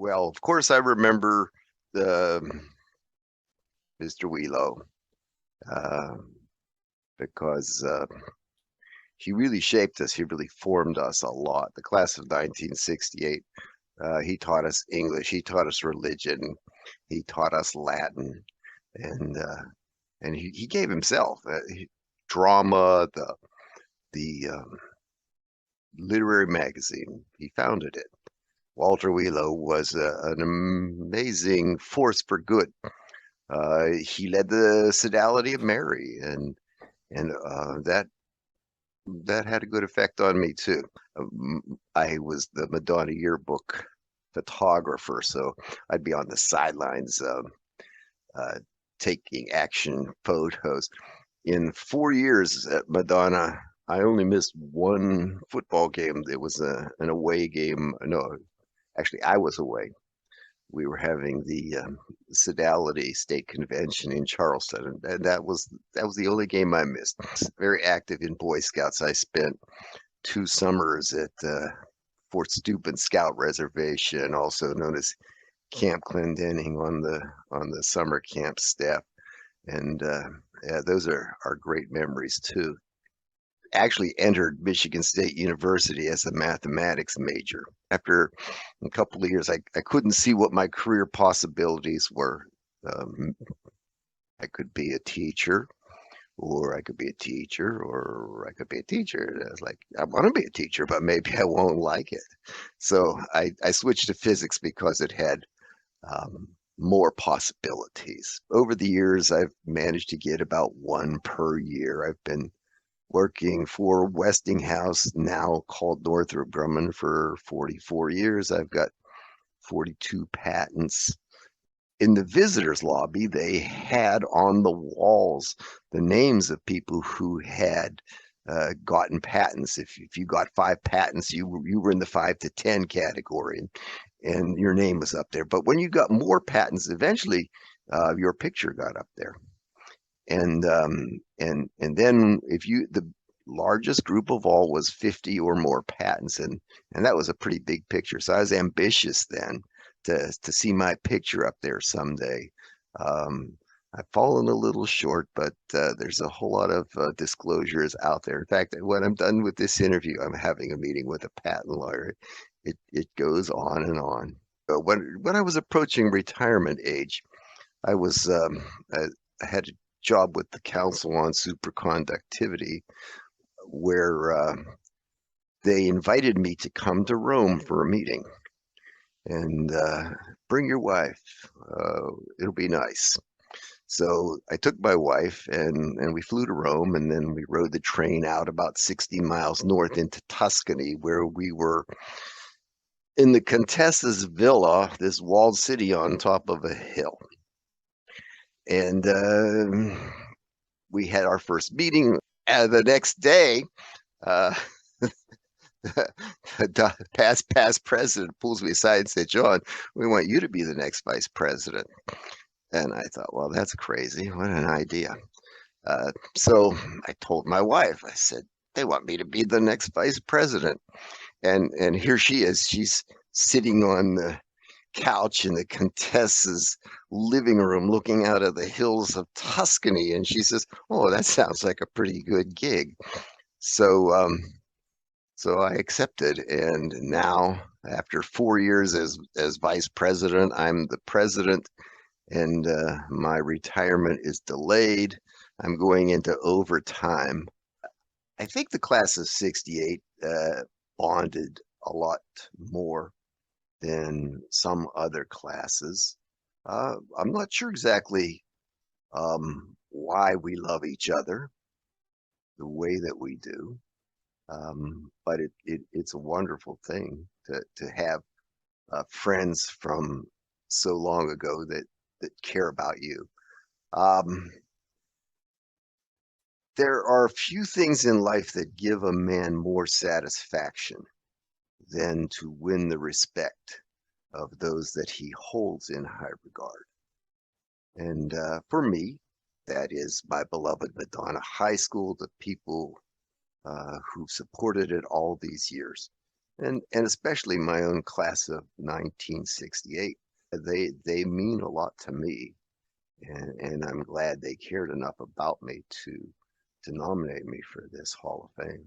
Well, of course, I remember the Mr. Wheelo uh, because he really shaped us. He really formed us a lot. The class of 1968, he taught us English. He taught us religion. He taught us Latin, and he gave himself drama, the literary magazine. He founded it. Walter Wheelo was an amazing force for good. He led the Sodality of Mary, and that had a good effect on me too. I was the Madonna yearbook photographer, so I'd be on the sidelines uh, taking action photos. In 4 years at Madonna, I only missed one football game. It was an away game. No, actually, I was away. We were having the Sodality State Convention in Charleston, and that was the only game I missed. Very active in Boy Scouts. I spent 2 summers at Fort Steuben Scout Reservation, also known as Camp Clendening, on the summer camp staff, and yeah, those are great memories too. Actually entered Michigan State University as a mathematics major. After a couple of years, I couldn't see what my career possibilities were. Um, I could be a teacher, or I could be a teacher, or I could be a teacher. And I was like, I want to be a teacher, but maybe I won't like it. So I switched to physics because it had more possibilities. Over the years, I've managed to get about one per year. I've been working for Westinghouse, now called Northrop Grumman, for 44 years. I've got 42 patents. In the visitors lobby, they had on the walls the names of people who had gotten patents. If you got 5 patents, you were in the 5 to 10 category, and your name was up there. But when you got more patents, eventually your picture got up there. And then if you the largest group of all was 50 or more patents, and that was a pretty big picture. So I was ambitious then to see my picture up there someday. I've fallen a little short, but there's a whole lot of disclosures out there. In fact, when I'm done with this interview, I'm having a meeting with a patent lawyer. It goes on and on. When I was approaching retirement age, I was I had a job with the Council on Superconductivity, where they invited me to come to Rome for a meeting and bring your wife. It'll be nice. So I took my wife, and we flew to Rome, and then we rode the train out about 60 miles north into Tuscany, where we were in the Contessa's villa, this walled city on top of a hill. And we had our first meeting. The next day, uh, the past president pulls me aside and said, "John, we want you to be the next vice president." And I thought, well, that's crazy. What an idea. So I told my wife, I said, they want me to be the next vice president. And here she is. She's sitting on the couch in the Contessa's living room looking out of the hills of Tuscany. And she says, "Oh, that sounds like a pretty good gig." So, so I accepted. And now, after 4 years as vice president, I'm the president, and my retirement is delayed. I'm going into overtime. I think the class of 68 bonded a lot more than some other classes. I'm not sure exactly why we love each other the way that we do, but it's a wonderful thing to have friends from so long ago that care about you. Um, there are few things in life that give a man more satisfaction than to win the respect of those that he holds in high regard. And for me, that is my beloved Madonna High School, the people who supported it all these years. and especially my own class of 1968. They mean a lot to me, and I'm glad they cared enough about me to nominate me for this Hall of Fame.